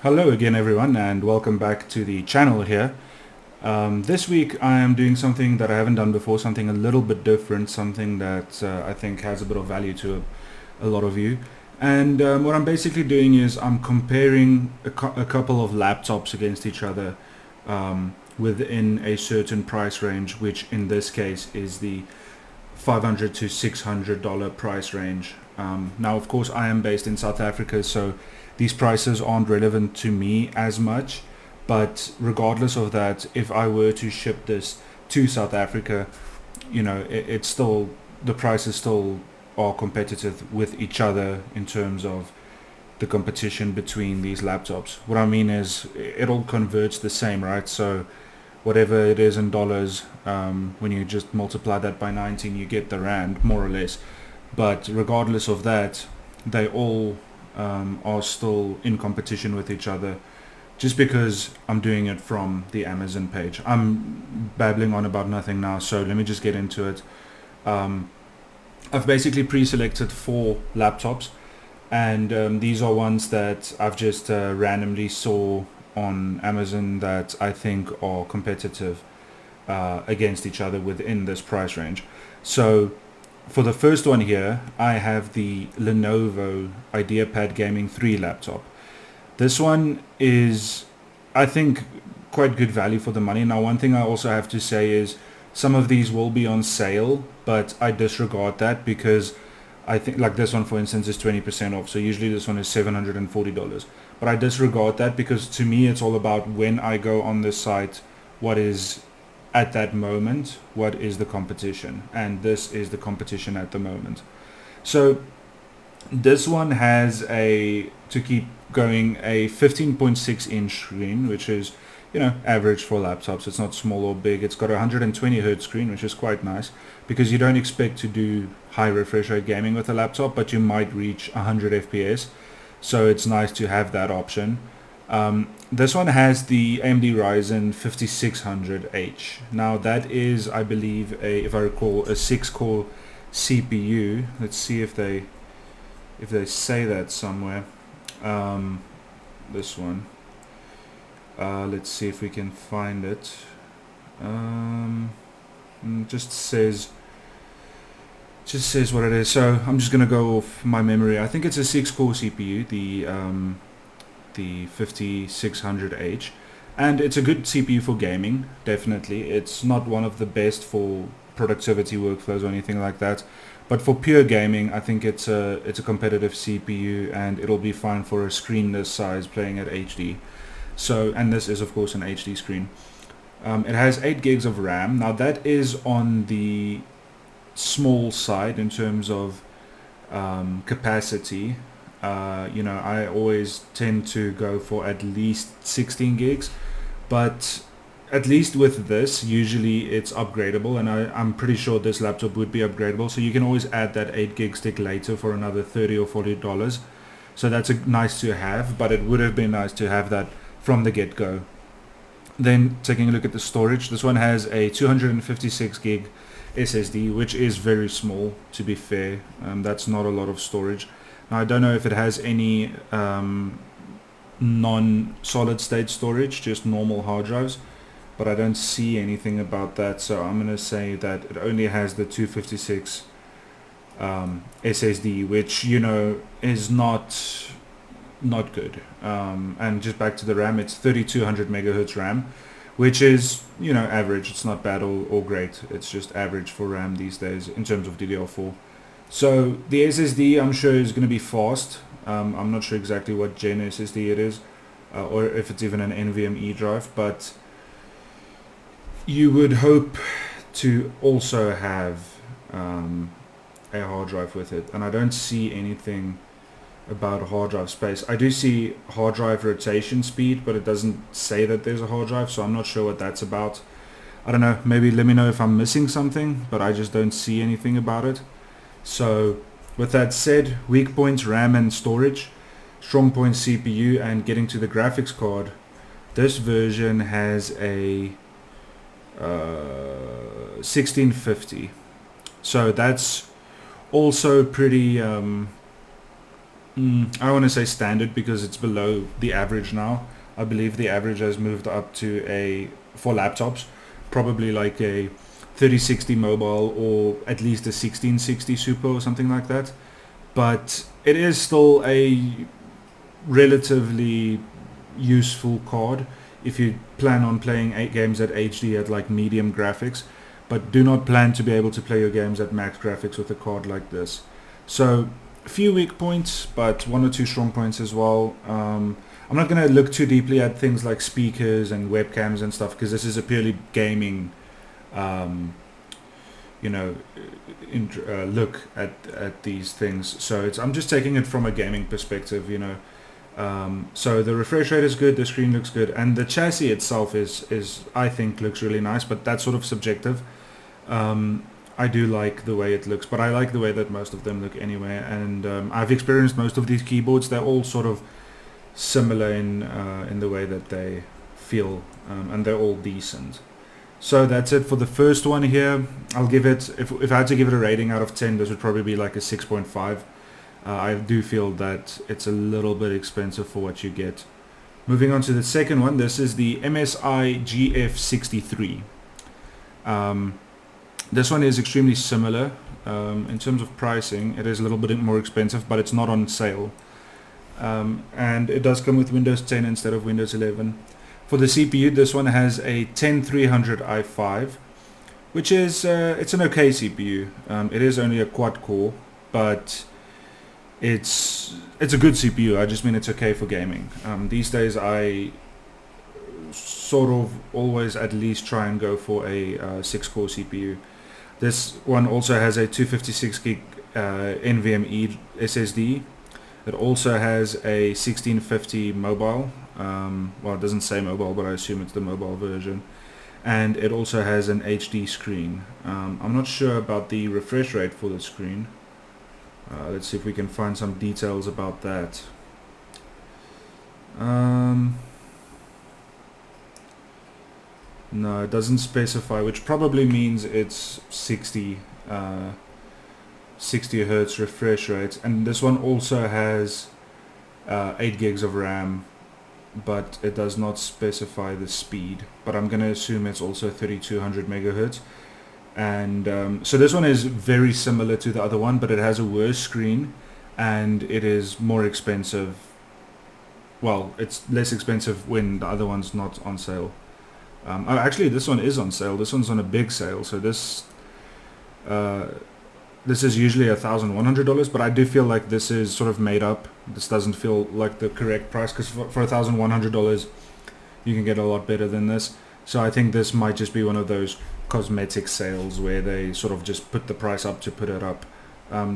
Hello again everyone and welcome back to the channel here. This week I am doing something that I haven't done before, something a little bit different, something that I think has a bit of value to a lot of you. And what I'm basically doing is I'm comparing a couple of laptops against each other within a certain price range, which in this case is the $500 to $600 price range. Now of course I am based in South Africa, so these prices aren't relevant to me as much, but regardless of that, if I were to ship this to South Africa, it's still, the prices still are competitive with each other in terms of the competition between these laptops. What I mean is it all converts the same, right? So whatever it is in dollars, when you just multiply that by 19, you get the rand, more or less. But regardless of that, they all are still in competition with each other, just because I'm doing it from the Amazon page. I'm babbling on about nothing now, so let me just get into it. I've basically pre-selected 4 laptops, and these are ones that I've just randomly saw on Amazon that I think are competitive against each other within this price range. So for the first one here, I have the Lenovo IdeaPad Gaming 3 laptop. This one is, I think, quite good value for the money. Now, one thing I also have to say is some of these will be on sale, but I disregard that because I think, like this one for instance, is 20% off. So usually this one is $740. But I disregard that because to me it's all about when I go on this site, what is at that moment, what is the competition, and this is the competition at the moment. So this one has to keep going, a 15.6 inch screen, which is average for laptops. It's not small or big. It's got a 120 hertz screen, which is quite nice because you don't expect to do high refresh rate gaming with a laptop, but you might reach 100 FPS, so it's nice to have that option. This one has the AMD Ryzen 5600H. Now that is, I believe, if I recall, a 6-core CPU. Let's see if they say that somewhere. This one. Let's see if we can find it. Just says what it is. So I'm just gonna go off my memory. I think it's a 6-core CPU, the 5600H, and it's a good CPU for gaming. Definitely, it's not one of the best for productivity workflows or anything like that, but for pure gaming, I think it's a competitive CPU, and it'll be fine for a screen this size playing at HD. So, and this is of course an HD screen. It has 8 gigs of RAM. Now that is on the small side in terms of capacity. I always tend to go for at least 16 gigs, but at least with this, usually it's upgradable, and I'm pretty sure this laptop would be upgradable, so you can always add that 8 gig stick later for another $30 or $40. So that's nice to have, but it would have been nice to have that from the get-go. Then taking a look at the storage, this one has a 256 gig SSD, which is very small, to be fair. That's not a lot of storage. Now I don't know if it has any non-solid state storage, just normal hard drives, but I don't see anything about that, so I'm going to say that it only has the 256 SSD, which is not good. And just back to the RAM, it's 3200 megahertz RAM, which is average. It's not bad or great. It's just average for RAM these days in terms of DDR4. So the SSD, I'm sure, is going to be fast. I'm not sure exactly what gen SSD it is, or if it's even an NVMe drive, but you would hope to also have a hard drive with it, and I don't see anything about hard drive space. I do see hard drive rotation speed, but it doesn't say that there's a hard drive, so I'm not sure what that's about. I don't know, maybe let me know if I'm missing something, but I just don't see anything about it. So with that said, weak points, RAM and storage, strong points, CPU, and getting to the graphics card, this version has a 1650. So that's also pretty I want to say standard because it's below the average now. I believe the average has moved up to for laptops, probably like a 3060 mobile or at least a 1660 Super or something like that. But it is still a relatively useful card if you plan on playing 8 games at HD at like medium graphics, but do not plan to be able to play your games at max graphics with a card like this. So a few weak points, but one or two strong points as well. I'm not going to look too deeply at things like speakers and webcams and stuff because this is a purely gaming look at these things. So I'm just taking it from a gaming perspective, so the refresh rate is good, the screen looks good, and the chassis itself is I think looks really nice, but that's sort of subjective. I do like the way it looks, but I like the way that most of them look anyway, and I've experienced most of these keyboards. They're all sort of similar in the way that they feel, and they're all decent. So that's it for the first one here. I'll give it, if I had to give it a rating out of 10, this would probably be like a 6.5. I do feel that it's a little bit expensive for what you get. Moving on to the second one, this is the MSI GF63. This one is extremely similar. In terms of pricing, it is a little bit more expensive, but it's not on sale. And it does come with Windows 10 instead of Windows 11. For the CPU, this one has a 10300 i5, which is it's an okay CPU. It is only a quad core, but it's a good CPU. I just mean it's okay for gaming. These days I sort of always at least try and go for a 6-core CPU. This one also has a 256 gig NVMe SSD. It also has a 1650 mobile. Well, it doesn't say mobile, but I assume it's the mobile version. And it also has an HD screen. I'm not sure about the refresh rate for the screen. Let's see if we can find some details about that. No, it doesn't specify, which probably means it's 60 Hertz refresh rate. And this one also has 8 gigs of RAM, but it does not specify the speed. But I'm going to assume it's also 3200 megahertz. And so this one is very similar to the other one, but it has a worse screen and it is more expensive. Well, it's less expensive when the other one's not on sale. Oh, actually, this one is on sale. This one's on a big sale. So this is usually $1,100, but I do feel like this is sort of made up. This doesn't feel like the correct price, because for $1,100 you can get a lot better than this. So I think this might just be one of those cosmetic sales where they sort of just put the price up to put it up.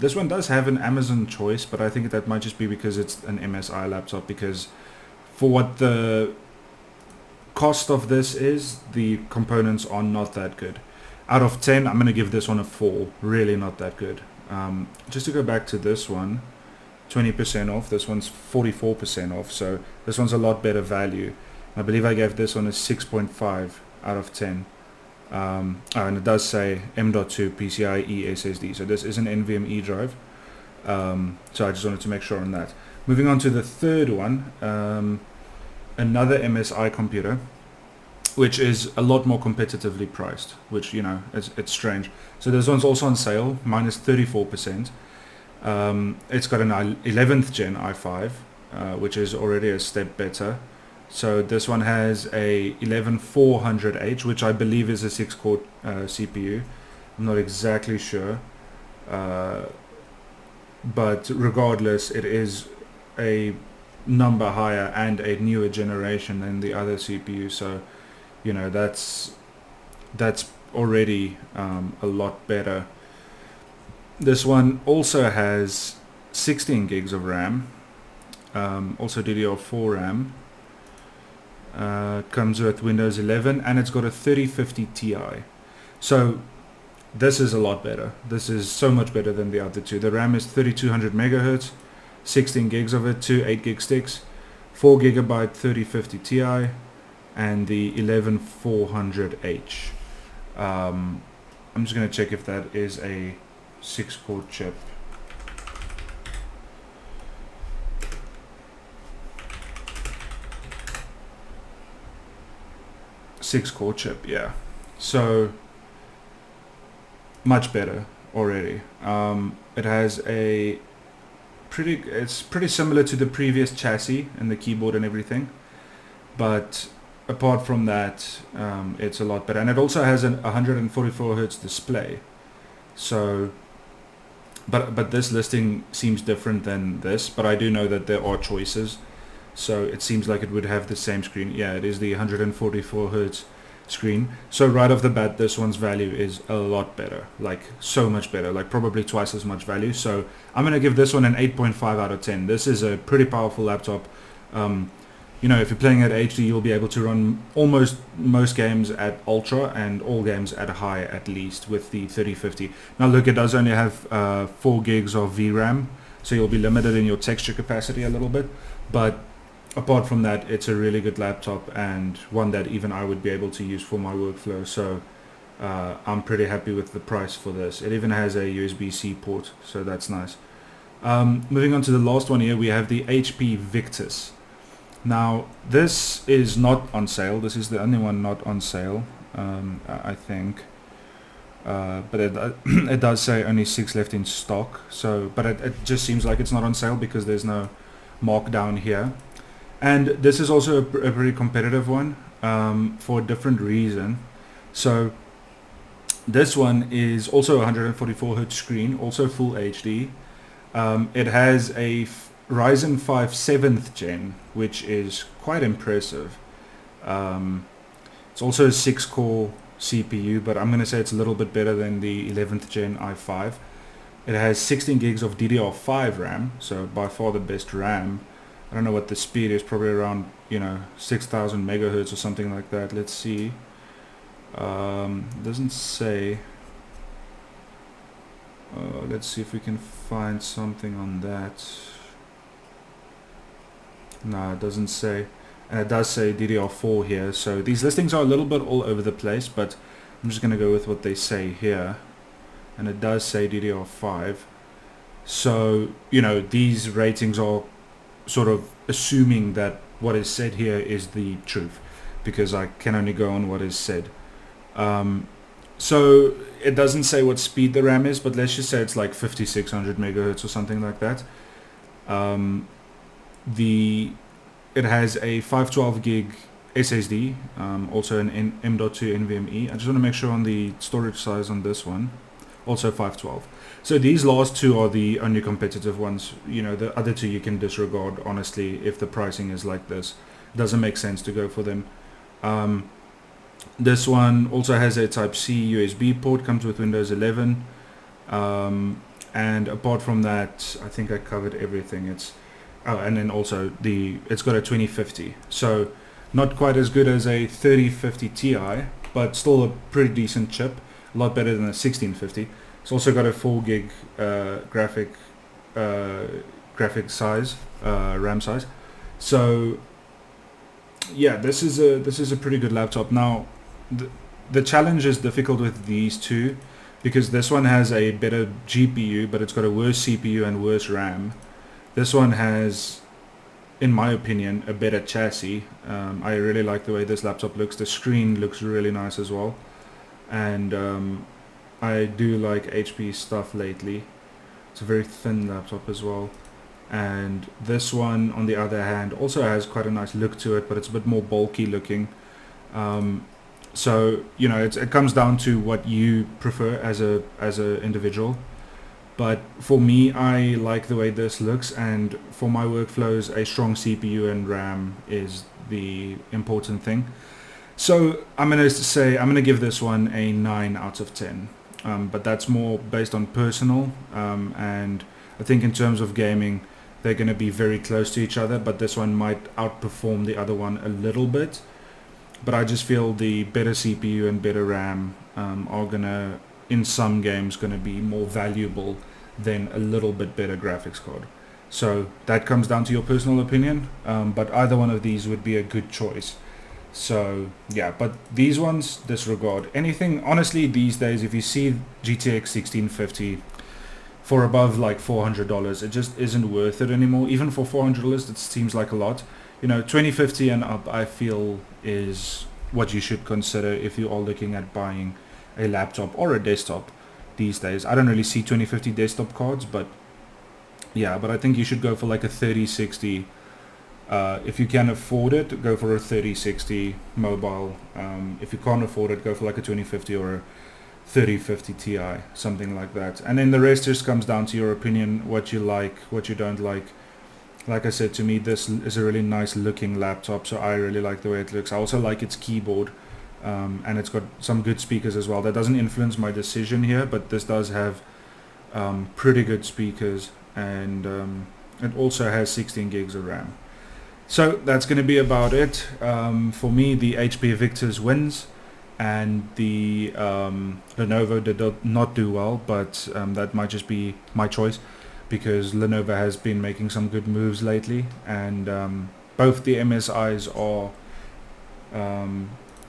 This one does have an Amazon choice, but I think that might just be because it's an MSI laptop, because for what the cost of this is, the components are not that good. Out of 10, I'm going to give this one a 4. Really not that good. Just to go back to this one, 20% off. This one's 44% off, so this one's a lot better value. I believe I gave this one a 6.5 out of 10. And it does say M.2 PCIe SSD, so this is an NVMe drive. So I just wanted to make sure on that. Moving on to the third one, another MSI computer, which is a lot more competitively priced, which, you know, it's strange. So this one's also on sale, minus 34%. It's got an 11th gen i5, which is already a step better. So this one has a 11400H, which I believe is a 6-core CPU. I'm not exactly sure. But regardless, it is a number higher and a newer generation than the other CPU. So, you know, that's already a lot better. This one also has 16 gigs of RAM, also DDR4 RAM. Comes with Windows 11, and it's got a 3050 Ti. So this is a lot better. This is so much better than the other two. The RAM is 3200 megahertz, 16 gigs of it, 2 8 gig sticks, 4 gigabyte 3050 Ti, and the 11400H. I'm just going to check if that is a 6-core chip. 6-core chip, yeah. So much better already. It has it's pretty similar to the previous chassis and the keyboard and everything, but apart from that, it's a lot better. And it also has a 144 Hz display. So but this listing seems different than this, but I do know that there are choices, so it seems like it would have the same screen. Yeah, it is the 144 Hz screen. So right off the bat, this one's value is a lot better, like so much better, like probably twice as much value. So I'm gonna give this one an 8.5 out of 10. This is a pretty powerful laptop. You know, if you're playing at HD, you'll be able to run almost most games at ultra and all games at high, at least, with the 3050. Now look, it does only have 4 gigs of VRAM, so you'll be limited in your texture capacity a little bit, but apart from that, it's a really good laptop and one that even I would be able to use for my workflow. So I'm pretty happy with the price for this. It even has a USB-C port, so that's nice. Moving on to the last one here, we have the HP VICTUS. Now this is not on sale. This is the only one not on sale, I think. But it does say only 6 left in stock. So, but it just seems like it's not on sale because there's no markdown here. And this is also a pretty competitive one, for a different reason. So this one is also 144 Hz screen, also full HD. It has a Ryzen 5 7th gen, which is quite impressive. It's also a 6-core CPU, but I'm going to say it's a little bit better than the 11th gen i5. It has 16 gigs of DDR5 RAM, so by far the best RAM. I don't know what the speed is, probably around, you know, 6,000 megahertz or something like that. Let's see. Doesn't say. Let's see if we can find something on that. No, it doesn't say. And it does say DDR4 here, so these listings are a little bit all over the place, but I'm just going to go with what they say here. And it does say DDR5. So, you know, these ratings are sort of assuming that what is said here is the truth, because I can only go on what is said. So it doesn't say what speed the RAM is, but let's just say it's like 5600 megahertz or something like that. It has a 512 gig SSD, also an M.2 NVMe. I just want to make sure on the storage size on this one, also 512. So these last two are the only competitive ones. You know, the other two you can disregard, honestly, if the pricing is like this. It doesn't make sense to go for them. This one also has a Type-C USB port, comes with Windows 11. And apart from that, I think I covered everything. And then also it's got a 2050. So not quite as good as a 3050 Ti, but still a pretty decent chip. A lot better than a 1650. It's also got a 4 gig graphic size, RAM size. So yeah, this is a pretty good laptop. Now the challenge is difficult with these two, because this one has a better GPU, but it's got a worse CPU and worse RAM. This one has, in my opinion, a better chassis. I really like the way this laptop looks. The screen looks really nice as well. And I do like HP stuff lately. It's a very thin laptop as well. And this one, on the other hand, also has quite a nice look to it, but it's a bit more bulky looking. So, you know, it comes down to what you prefer as a individual. But for me, I like the way this looks, and for my workflows, a strong CPU and RAM is the important thing. So I'm going to give this one a 9 out of 10. But that's more based on personal, and I think in terms of gaming, they're going to be very close to each other, but this one might outperform the other one a little bit. But I just feel the better CPU and better RAM are going to, in some games, going to be more valuable than a little bit better graphics card. So that comes down to your personal opinion, but either one of these would be a good choice. So yeah, but these ones, disregard. Anything, honestly, these days, if you see GTX 1650 for above like $400, it just isn't worth it anymore. Even for $400, it seems like a lot. You know, 2050 and up, I feel, is what you should consider if you are looking at buying a laptop or a desktop these days. I don't really see 2050 desktop cards, but yeah, but I think you should go for like a 3060. If you can afford it, go for a 3060 mobile. If you can't afford it, go for like a 2050 or a 3050 Ti, something like that. And then the rest just comes down to your opinion, what you like, what you don't like. Like I said, to me, this is a really nice looking laptop, so I really like the way it looks. I also like its keyboard, and it's got some good speakers as well. That doesn't influence my decision here, but this does have pretty good speakers, and it also has 16 gigs of RAM. So that's going to be about it. For me, the HP VICTUS wins, and the Lenovo did not do well, but that might just be my choice, because Lenovo has been making some good moves lately, and both the MSIs are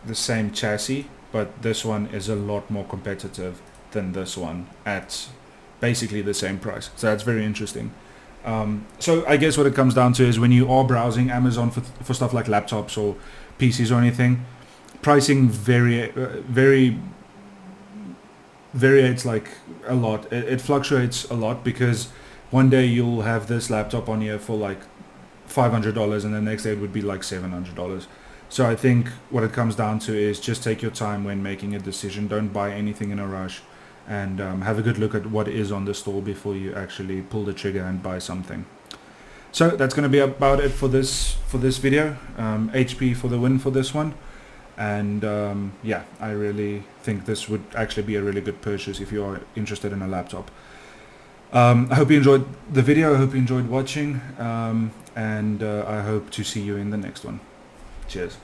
the same chassis, but this one is a lot more competitive than this one at basically the same price. So that's very interesting. So I guess what it comes down to is when you are browsing Amazon for stuff like laptops or PCs or anything, pricing variates like a lot. It fluctuates a lot, because one day you'll have this laptop on here for like $500 and the next day it would be like $700. So I think what it comes down to is just take your time when making a decision. Don't buy anything in a rush, and have a good look at what is on the store before you actually pull the trigger and buy something. So that's going to be about it for this video. HP for the win for this one. And yeah, I really think this would actually be a really good purchase if you are interested in a laptop. I hope you enjoyed the video. I hope you enjoyed watching, and I hope to see you in the next one. Cheers.